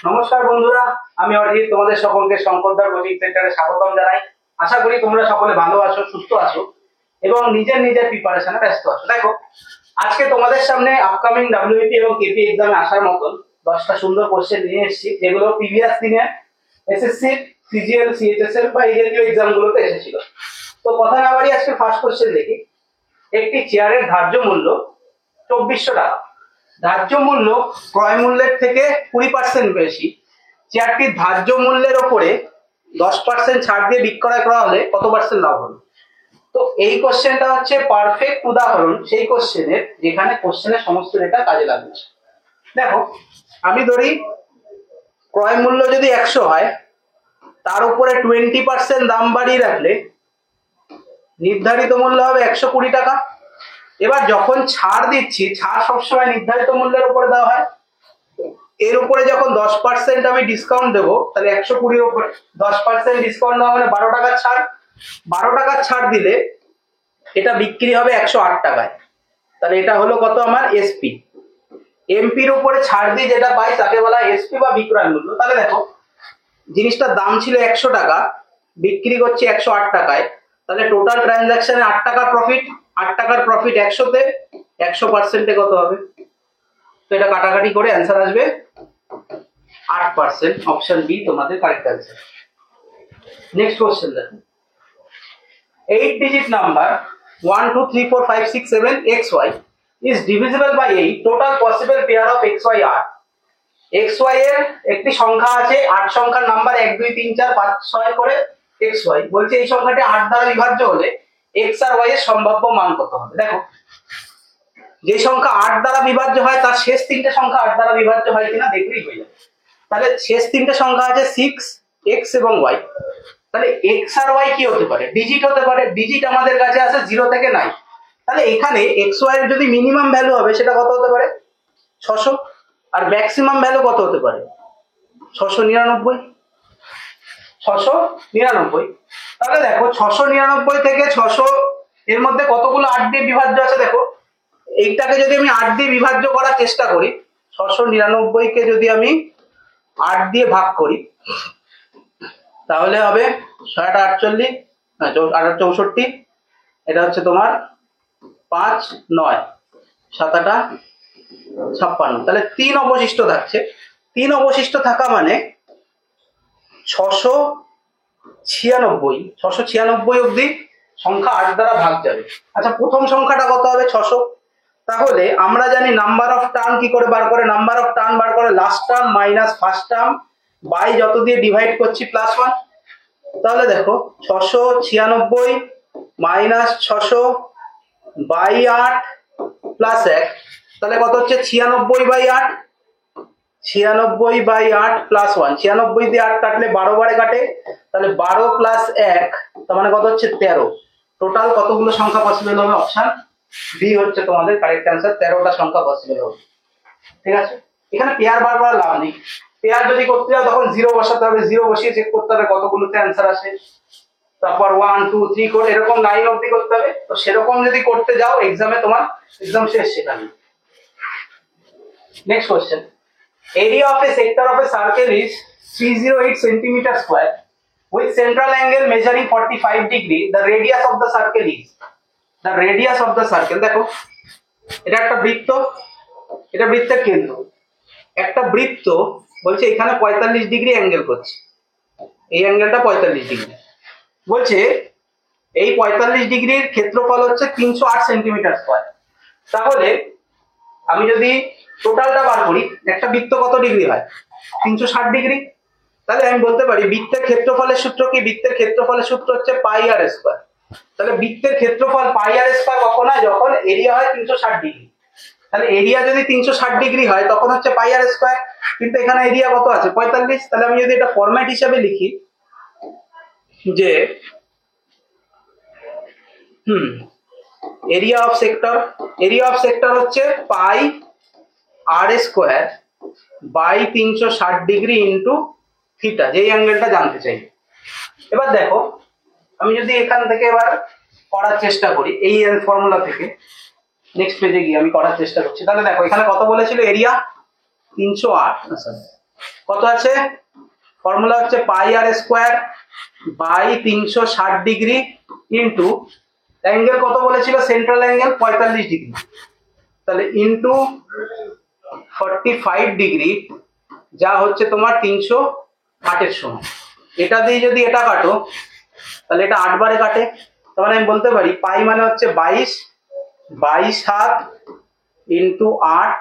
নমস্কার বন্ধুরা, আমি অরিজিৎ তোমাদের সকলকে শঙ্করদার কোচিং সেন্টারে স্বাগতম জানাই। আশা করি তোমরা সকলে ভালো আছো, সুস্থ আছো এবং নিজের নিজের প্রিপারেশনে ব্যস্ত আছো। দেখো, আজকে তোমাদের সামনে আপকামিং ডাব্লিউপি এবং কেপি এক্সামে আসার মতন 10টা সুন্দর কোশ্চেন নিয়ে এসেছি, যেগুলো প্রিভিয়াস দিনে এসএসসি, সিজিএল, সিএইচএসএল বা এই জাতীয় এক্সামগুলোতে এসেছিল। তো কথা না বাড়িয়ে আজকে ফার্স্ট কোশ্চেন দেখি। একটি চেয়ারের ধার্য মূল্য 2400 টাকা। ধার্য মূল্য ক্রয় মূল্যের থেকে 20% বেশি। চেয়ারটির ধার্য মূল্যের ওপরে 10% ছাড় দিয়ে বিক্রয় করা হলে কত পার্সেন্ট লাভ হবে? তো এই কোশ্চেনটা হচ্ছে পারফেক্ট উদাহরণ সেই কোশ্চেনের যেখানে কোশ্চেনের সমস্ত ডেটা কাজে লাগবে। দেখো, আমি ধরি ক্রয় মূল্য যদি 100 হয়, তার উপরে 20% দাম বাড়িয়ে রাখলে নির্ধারিত মূল্য হবে 120 টাকা। এবার যখন ছাড় দিচ্ছি, ছাড় সবসময় নির্ধারিত মূল্যের উপরে দেওয়া হয়, এর উপরে যখন 10% আমি ডিসকাউন্ট দেবো, তাহলে 120 উপরে 10% ডিসকাউন্ট দেওয়া মানে 12 টাকার ছাড়। 12 টাকার ছাড় দিলে এটা বিক্রি হবে 108 টাকায়। তাহলে এটা হলো কত আমার এসপি। এমপির উপরে ছাড় দিয়ে যেটা পাই তাকে বলা হয় এসপি বা বিক্রয় মূল্য। তাহলে দেখো, জিনিসটার দাম ছিল 100 টাকা, বিক্রি করছি 108 টাকায়, তাহলে টোটাল ট্রানজাকশনে 8 টাকার প্রফিট। 8 টাকার প্রফিট 100-তে 100%-এ কত হবে? তো এটা কাটাকাটি করে অ্যান্সার আসবে 8%। অপশন বি তোমাদের কারেক্ট অ্যান্সার। নেক্সট কোশ্চেন দেখো। 8 digit number 1 2 3 4 5 6 7 xy is divisible by 8. Total possible pair of xy are. xy এর একটি সংখ্যা আছে, 8 সংখ্যার নাম্বার 1 2 3 4 5 6 করে xy। বলছে এই সংখ্যাটি 8 দ্বারা বিভাজ্য হলে x আর y এর সম্ভাব্য মান কত হবে? দেখো, যে সংখ্যা 8 দ্বারা বিভাজ্য হয় তার শেষ তিনটে সংখ্যা 8 দ্বারা বিভাজ্য হয় কিনা দেখলেই হয়ে যাবে। তাহলে শেষ তিনটে সংখ্যা আছে 6, x এবং y। তাহলে x আর y কি হতে পারে? ডিজিট হতে পারে। ডিজিট আমাদের কাছে আছে 0 থেকে 9। তাহলে এখানে xy এর যদি মিনিমাম ভ্যালু হবে সেটা কত হতে পারে? 600। আর ম্যাক্সিমাম ভ্যালু কত হতে পারে? 699। 699। তাহলে দেখো, 699 থেকে 600 এর মধ্যে কতগুলো 8 দিয়ে বিভাজ্য আছে? দেখো, এইটাকে যদি আমি 8 দিয়ে বিভাজ্য করার চেষ্টা করি, 699 কে যদি আমি 8 দিয়ে ভাগ করি, তাহলে হবে 648, 64। এটা হচ্ছে তোমার 5 9 7 56। তাহলে 3 অবশিষ্ট থাকছে। 3 অবশিষ্ট থাকা মানে 696 অবধি সংখ্যা 8 দ্বারা ভাগ যাবে। আচ্ছা, প্রথম সংখ্যাটা কত হবে? 600। তাহলে আমরা জানি নাম্বার অফ টার্ম কি করে বার করে? নাম্বার অফ টার্ম বার করে last term minus first term by যত দিয়ে ডিভাইড করছি প্লাস 1। তাহলে দেখো, 696 মাইনাস 600 বাই 8 প্লাস 1, তাহলে কত হচ্ছে? 96/8। 96/8 প্লাস 1। 96 দিয়ে 8 কাটলে 12 বারে কাটে, তাহলে 12 প্লাস 1 তার মানে কত হচ্ছে? 13। টোটাল কতগুলো সংখ্যা পসিবল হবে? অপশন বি হচ্ছে তোমাদের কারেক্ট অ্যান্সার। 13টা সংখ্যা পসিবল হবে। ঠিক আছে, এখানে পেয়ার বার করার লাভ নেই। পেয়ার যদি করতে যাও তখন 0 বসাতে হবে, 0 বসিয়ে চেক করতে হবে কতগুলোতে অ্যান্সার আসে। তারপর 1 2 3 4 এরকম 9 অবধি করতে হবে। তো সেরকম যদি করতে যাও এক্সামে তোমার এক্সাম শেষ সেখানে। Next question. Area of a sector of a circle is 308 centimeter square with central angle measuring 45 degree. The radius of the circle is. The radius of the circle. দেখো, এটা একটা বৃত্ত, এটা বৃত্তের কেন্দ্র। একটা বৃত্ত বলছে এখানে 45 ডিগ্রি অ্যাঙ্গেল করছে, এই অ্যাঙ্গেলটা 45 ডিগ্রি। বলছে এই 45 ডিগ্রির ক্ষেত্রফল হচ্ছে 308 সেন্টিমিটার স্কয়ার। তাহলে আমি যদি টোটালটা বার করি, একটা বৃত্ত কত ডিগ্রি হয়? 360 ডিগ্রি। তাহলে আমি বলতে পারি বৃত্তের ক্ষেত্রফলের সূত্র কি? বৃত্তের ক্ষেত্রফলের সূত্র হচ্ছে পাই আর স্কয়ার। তাহলে বৃত্তের ক্ষেত্রফল পাই আর স্কয়ার কখন হয়? যখন এরিয়া হয় 360 ডিগ্রি। তাহলে এরিয়া যদি 360 ডিগ্রি হয় তখন হচ্ছে পাই আর স্কয়ার। কিন্তু এখানে এরিয়া কত আছে? 45। তাহলে আমি যদি এটা ফরম্যাট হিসাবে লিখি যে এরিয়া অফ সেক্টর হচ্ছে পাই আর square by 360 degree into theta, যেই অ্যাঙ্গেলটা জানতে চাই। এবার দেখো, আমি যদি এখান থেকে এবার করার চেষ্টা করি এই ফর্মুলা থেকে, নেক্সট পেজে গিয়ে আমি করার চেষ্টা করছি। তাহলে দেখো, এখানে কত বলেছিল? এরিয়া 308। কত আছে, ফর্মুলা হচ্ছে পাই আর square by 360 degree into angle কত বলেছিল, সেন্ট্রাল অ্যাঙ্গেল 45 ডিগ্রি, তাহলে ইন্টু 45 ডিগ্রি যা হচ্ছে তোমার 308 সমান। এটা দিয়ে যদি এটা কাটো তাহলে এটা 8 বারে কাটে, তার মানে আমি বলতে পারি পাই মানে হচ্ছে 22 ইন্টু 8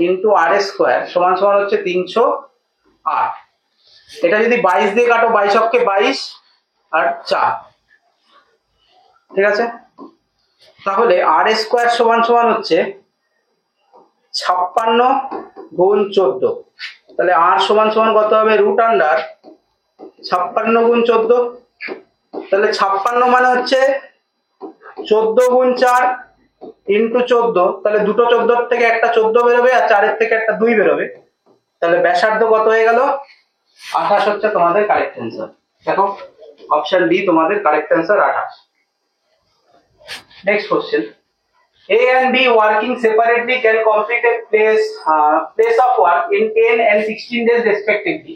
ইন্টু আর স্কোয়ার সমান সমান হচ্ছে 308। এটা যদি 22 দিয়ে কাটো, 22 অক্ষে 22 আর 4, ঠিক আছে। তাহলে আর স্কোয়ার সমান সমান হচ্ছে 56 গুণ 14, তাহলে আর সমান সমান কত হবে, রুট আন্ডার 56 গুণ 14, তাহলে 56 মানে হচ্ছে 14 গুণ 4 ইন্টু 14, তাহলে দুটো 14 থেকে একটা 14 বেরোবে আর 4 থেকে একটা 2 বেরোবে, তাহলে ব্যাসার্ধ কত হয়ে গেল, 28 হচ্ছে তোমাদের কারেক্ট অ্যান্সার। দেখো অপশন ডি তোমাদের correct answer 28। Next question, A and B working separately can complete a place of work in 10 and 16 days respectively.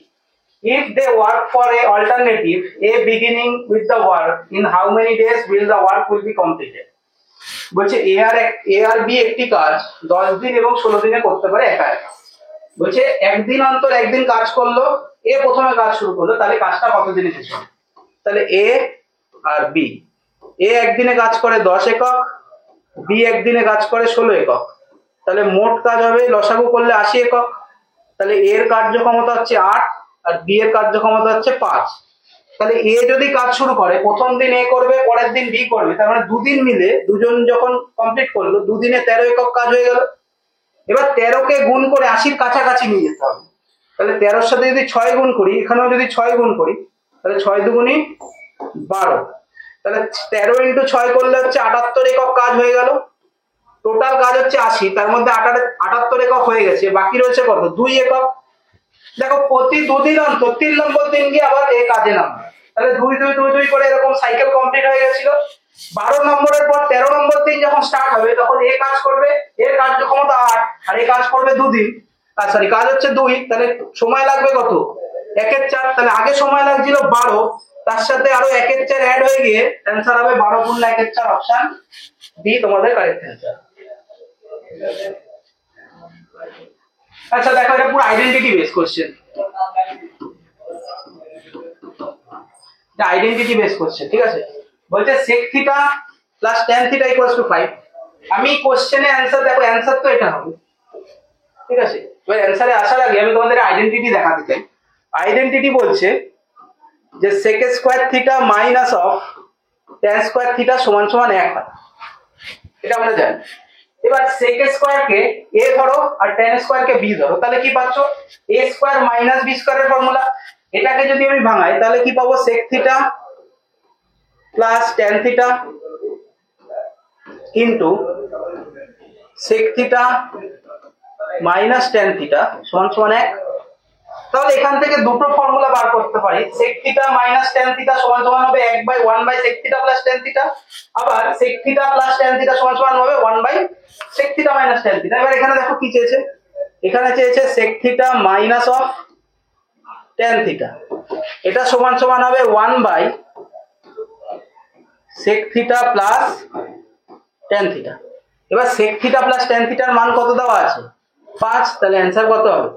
If they work for a alternative A beginning with the work, in how many days will the work will be completed? বলছে A R B একটি কাজ 10 দিন এবং 16 দিনে করতে পারে একা একা। বলছে একদিন অন্তর একদিন কাজ করলো, A প্রথমে কাজ শুরু করলো, তাহলে কাজটা কত দিনে শেষ হবে? তাহলে A আর B, A একদিনে কাজ করে 10 একক, B একদিনে কাজ করে 16 একক, তাহলে মোট কাজ হবে লসাগু করলে 80 একক, তাহলে এর কার্যক্ষমতা হচ্ছে 8 আর B এর কার্যক্ষমতা হচ্ছে 5। তাহলে A যদি কাজ শুরু করে, প্রথম দিন A করবে, পরের দিন B করবে, তার মানে দুদিন মিলে দুজন যখন কমপ্লিট করলো, দুদিনে 13 একক কাজ হয়ে গেল। এবার 13 কে গুণ করে 80-র কাছাকাছি নিয়ে যেতে হবে, তাহলে 13-র সাথে যদি 6 গুণ করি, এখানেও যদি 6 গুণ করি, তাহলে 6 দুগুণী 12, তাহলে 13 ইন্টু 6 করলে হচ্ছে 78 একক কাজ হয়ে গেল। টোটাল কাজ হচ্ছে 80, তার মধ্যে 78 একক হয়ে গেছে, বাকি রয়েছে কত, 2 একক। দেখো প্রতি দুদিন অন্তর 3 নম্বর দিন গিয়ে আবার এই কাজে নামবে, তাহলে 2 2 2 2 করে এরকম সাইকেল কমপ্লিট হয়ে গেছিল। 12 নম্বরের পর 13 নম্বর দিন যখন স্টার্ট হবে, তখন এ কাজ করবে, এর কার্যক্ষমতা 8 আর এ কাজ করবে 2 দিন, সরি কাজ হচ্ছে 2, তাহলে সময় লাগবে কত, 1/4, তাহলে আগে সময় লাগছিল 12, তার সাথে আরো 1/4 অ্যাড হয়ে গিয়ে অ্যান্সার হবে 12 গুণ 1/4, অপশন ডি তোমাদের কারেক্ট অ্যান্সার। আচ্ছা দেখো, এটা পুরো identity base question, identity base question, ঠিক আছে। বলছে sec theta plus tan theta equals to 5। আমি কোশ্চেনে অ্যান্সার, দেখো অ্যান্সার তো এটা হবে, ঠিক আছে। এবার অ্যান্সারে আসার আগে আমি তোমাদের আইডেন্টিটি দেখাতে চাই। আইডেন্টিটি বলছে যে sec square theta minus of tan square theta সমান সমান 1 হয়, এটা আমরা জানি। এবার sec স্কয়ার কে a ধরো আর tan স্কয়ার কে b ধরো, তাহলে কি পাচ্ছ, a স্কয়ার মাইনাস b স্কয়ারের ফর্মুলা। এটাকে যদি আমি ভাঙাই তাহলে কি পাবো, sec theta plus tan theta into sec theta minus tan theta সমান সমান 1। তাহলে এখান থেকে দুটো ফর্মুলা বার করতে পারি, sec theta minus tan theta সমান সমান হবে 1/1 sec theta plus tan theta, আবার sec theta plus tan theta সমান সমান হবে 1 sec theta minus tan theta. এবার এখানে দেখো কি চেয়েছে, এখানে চেয়েছে sec theta minus of tan theta, এটা সমান সমান হবে 1 sec theta plus tan theta. এবার sec থিটা প্লাস tan থিটার মান কত দেওয়া আছে, 5, তাহলে অ্যান্সার কত হবে,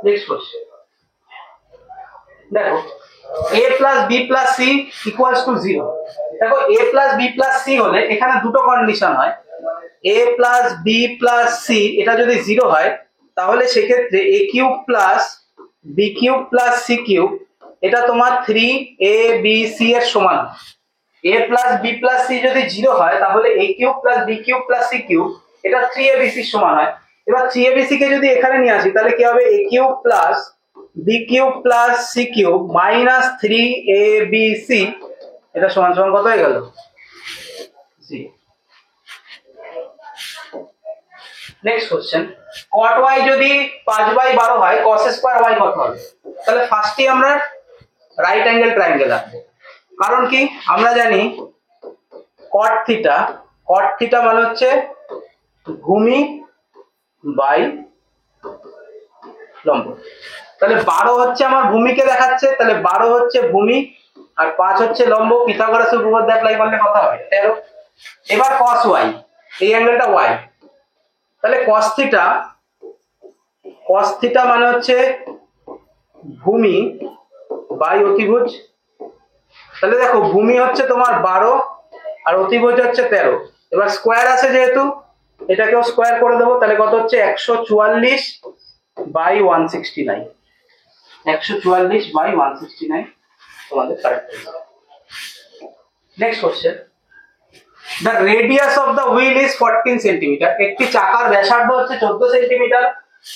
নেক্সট কোশ্চেন দেখো, a plus b plus c equals to 0। দেখো a plus b plus c হলে এখানে দুটো কন্ডিশন হয়, a plus b plus c এটা যদি 0 হয়, তাহলে সেক্ষেত্রে a cube plus b cube plus c cube এটা তোমার 3abc এর সমান। a plus b plus c যদি 0 হয়, তাহলে a cube plus b cube plus c cube এটা 3abc এর সমান হয়। এবার 3abc কে যদি এখানে নিয়ে আসি, তাহলে কি হবে, a cube plus b cube plus c cube minus 3abc এটা সমান সমান কত হয়ে গেল, c। Next question, cot y যদি 5/12 হয়, cos স্কয়ার y কত হবে? তাহলে ফার্স্টে আমরা রাইট অ্যাঙ্গেল ট্রায়াঙ্গেল আঁকবো, কারণ কি আমরা জানি cot থিটা মানে হচ্ছে ভূমি বাই লম্ব। তাহলে 12 হচ্ছে আমার ভূমিকে দেখাচ্ছে, তাহলে 12 হচ্ছে ভূমি আর 5 হচ্ছে লম্ব। পিথাগোরাসের উপপাদ্য অ্যাপ্লাই করলে কত হবে? 13। এবার cos y, এই অ্যাঙ্গেলটা y, তাহলে cos থিটা মানে হচ্ছে ভূমি বাই অতিভুজ। তাহলে দেখো ভূমি হচ্ছে তোমার 12 আর অতিভুজ হচ্ছে 13। এবার স্কোয়ার আছে যেহেতু এটাকেও স্কোয়ার করে দেবো, তাহলে কত হচ্ছে 144 বাই 169। 144 বাই 169 তোমাদের correct answer. Next question, the radius of the wheel is 14 centimetre. একটি চাকার ব্যাসার্ধ হচ্ছে 14 সেন্টিমিটার।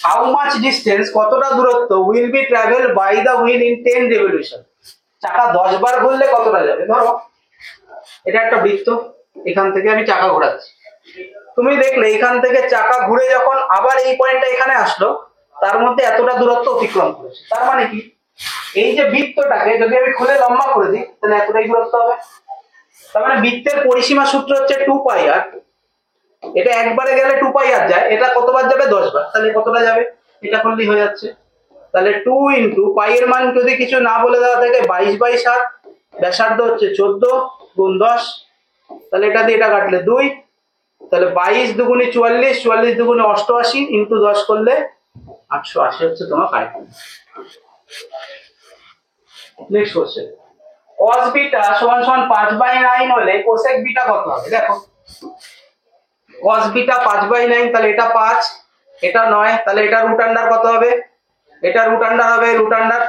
হাউ মাচ ডিস্টেন্স, কতটা দূরত্ব will be travel by the wheel in 10 revolution. চাকা 10 বার ঘুরলে কতটা যাবে? ধরো এটা একটা বৃত্ত, এখান থেকে আমি চাকা ঘোরাচ্ছি, তুমি দেখলে এখান থেকে চাকা ঘুরে যখন আবার এই পয়েন্টটা এখানে আসলো, তার মধ্যে এতটা দূরত্ব অতিক্রম করেছে। তার মানে কি, এই যে বৃত্তটাকে যদি আমি খুলে লম্বা করে দিই তাহলে এতটাই দূরত্ব হবে। তার মানে বৃত্তের পরিসীমা সূত্র হচ্ছে 2 পাই আর। এটা একবারে গেলে 2 পাই আর যায়, এটা কতবার যাবে? 10 বার। তাহলে কতটা যাবে? এটা করলেই হয়ে যাচ্ছে। তাহলে 2 ইন্টু পাই এর মান যদি কিছু না বলে দেওয়া থাকে 22 বাই 7, ব্যাসার্ধ হচ্ছে 14 গুণ 10, তাহলে এটা দিয়ে এটা কাটলে 2, তাহলে 22 দুগুণে 44, 44 দুগুণে 88 ইন্টু 10 করলে 880 হচ্ছে তোমার correct. Next question, cos beta সমান সমান 5/9 হলে কোসেক বিটা কত হবে? দেখো cos বিটা 5/9, তাহলে এটা 5, এটা 9, তাহলে এটা রুট আন্ডার কত হবে? এটা রুট আন্ডার হবে, রুট আন্ডার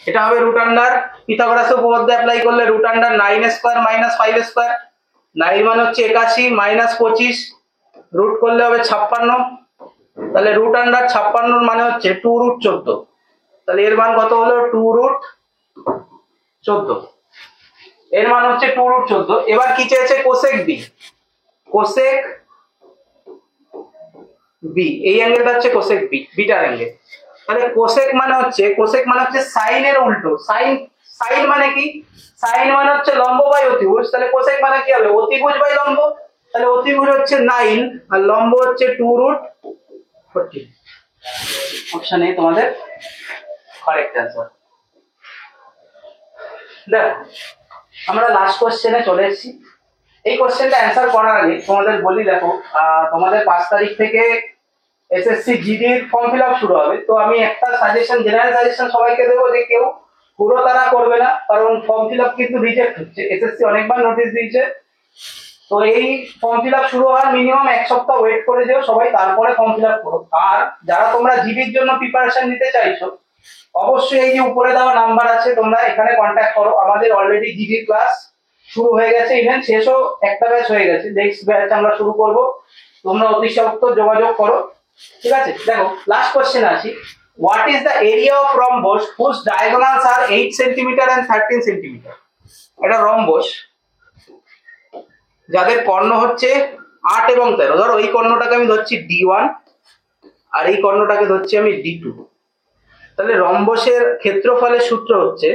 এটা হবে রুট আন্ডার। পিথাগোরাসের উপপাদ্য অ্যাপ্লাই করলে root under 9 square minus 5 square, 9 মানে হচ্ছে 81 মাইনাস 25, রুট করলে হবে 56, তাহলে রুট আন্ডার 56 মানে হচ্ছে 2 রুট 14, তাহলে এর মান কত হলো? 2 রুট 14, এর মান হচ্ছে 2 রুট 14। এবার কি চেয়েছে? কোসেক বি, কোসেক বি, এই অ্যাঙ্গেলটা হচ্ছে কোসেক বি, বিটার অ্যাঙ্গেল। তাহলে কোসেক মানে হচ্ছে সাইন এর উল্টো। সাইন মানে কি? সাইন মানে হচ্ছে লম্ব বাই অতিভুজ, তাহলে কোসেক মানে কি হবে? অতিভুজ বাই লম্ব। তাহলে অতিভুজ হচ্ছে 9 আর লম্ব হচ্ছে 2 রুট 14। অপশন এ তোমাদের কারেক্ট অ্যান্সার। দেখো আমরা লাস্ট কোশ্চেনে চলে এসেছি। এই কোশ্চেনটা অ্যান্সার করার আগে তোমাদের বলি, দেখো তোমাদের 5 তারিখ থেকে এসএসসি জিডির ফর্ম ফিল আপ শুরু হবে। তো আমি একটা সাজেশন, জেনারেল সাজেশন সবাইকে দেবো যে কেউ পুরো তারা করবে না, কারণ ফর্ম ফিল আপ কিন্তু রিজেক্ট হচ্ছে। এসএসসি অনেকবার নোটিশ দিয়েছে, তো এই ফর্ম ফিল আপ শুরু হওয়ার মিনিমাম 1 সপ্তাহ ওয়েট করে যেও সবাই, তারপরে ফর্ম ফিল আপ করো। আর যারা তোমরা জিডির জন্য প্রিপারেশন নিতে চাইছো, অবশ্যই এই যে উপরে দেওয়া নাম্বার আছে, তোমরা এখানে কন্ট্যাক্ট করো। আমাদের অলরেডি জিডির ক্লাস শুরু হয়ে গেছে, ইভেন শেষও একটা ব্যাচ হয়ে গেছে, নেক্সট ব্যাচ আমরা শুরু করব। তোমরা অতি সত্বর যোগাযোগ করো, ঠিক আছে? দেখো লাস্ট কোশ্চেন আসি, what is the area of rhombus whose diagonals are 8 centimetre and 13 centimetre? এটা রম্বস যাদের কর্ণ হচ্ছে 8 এবং 13। ধরো এই কর্ণটাকে আমি ধরছি D1 আর এই কর্ণটাকে ধরছি আমি D2। তাহলে রম্বসের ক্ষেত্রফলের সূত্র হচ্ছে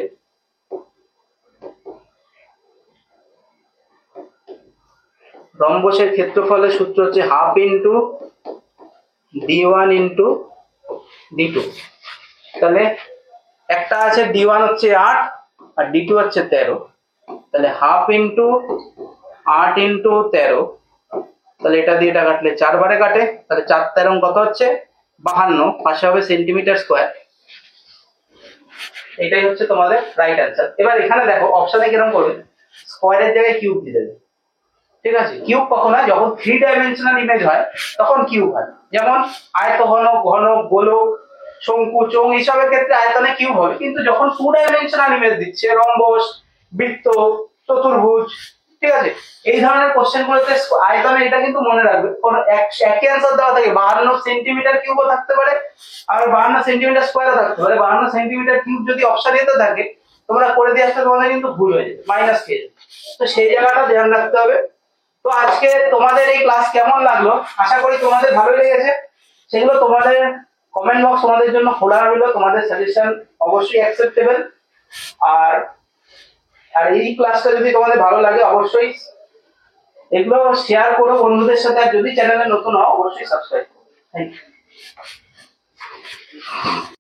half into D1 into D2। তাহলে একটা আছে D1 হচ্ছে 8 আর D2 হচ্ছে 13, তাহলে হাফ ইন্টু 8 ইন্টু 13, তাহলে এটা দিয়ে এটা কাটলে 4 বারে কাটে, তাহলে 4 13 কত হচ্ছে? 52, পাশে হবে সেন্টিমিটার স্কোয়ার। এটাই হচ্ছে তোমাদের রাইট অ্যান্সার। এবার এখানে দেখো অপশনে কিরকম করবে, স্কোয়ারের জায়গায় কিউব দিয়ে দেবে, ঠিক আছে? কিউব কখন হয়? যখন 3 ডাইমেনশনাল ইমেজ হয় তখন কিউব হয়। যেমন আয়তঘন, ঘনক, গোলক, শঙ্কু, চোঙ এইসবের ক্ষেত্রে আয়তনে কিউব হবে, কিন্তু যখন 2 ডাইমেনশনাল ইমেজ দিচ্ছে, রম্বস, বৃত্ত, চতুর্ভুজ, ঠিক আছে, এই ধরনের কোশ্চেন গুলোতে আয়তনে এটা কিন্তু মনে রাখবে, কোন একই অ্যান্সার দেওয়া থাকে। 52 সেন্টিমিটার কিউবও থাকতে পারে আর 52 সেন্টিমিটার স্কোয়ারও থাকতে পারে। 52 সেন্টিমিটার কিউব যদি অপশন এতে থাকে, তোমরা করে দিয়ে আসতে তোমাদের কিন্তু ভুল হয়ে যাবে, মাইনাস খেয়ে যাবে। তো সেই জায়গাটা ধ্যান রাখতে হবে। তো আজকে তোমাদের এই ক্লাস কেমন লাগলো? আশা করি তোমাদের ভালো লেগেছে। সেগুলো তোমাদের কমেন্ট বক্স তোমাদের জন্য খোলা রইল, তোমাদের সাজেশন অবশ্যই অ্যাকসেপ্টেবল। আর এই ক্লাসটা যদি তোমাদের ভালো লাগে অবশ্যই এগুলো শেয়ার করো বন্ধুদের সাথে, আর যদি চ্যানেলে নতুন হও অবশ্যই সাবস্ক্রাইব করো। Thank you.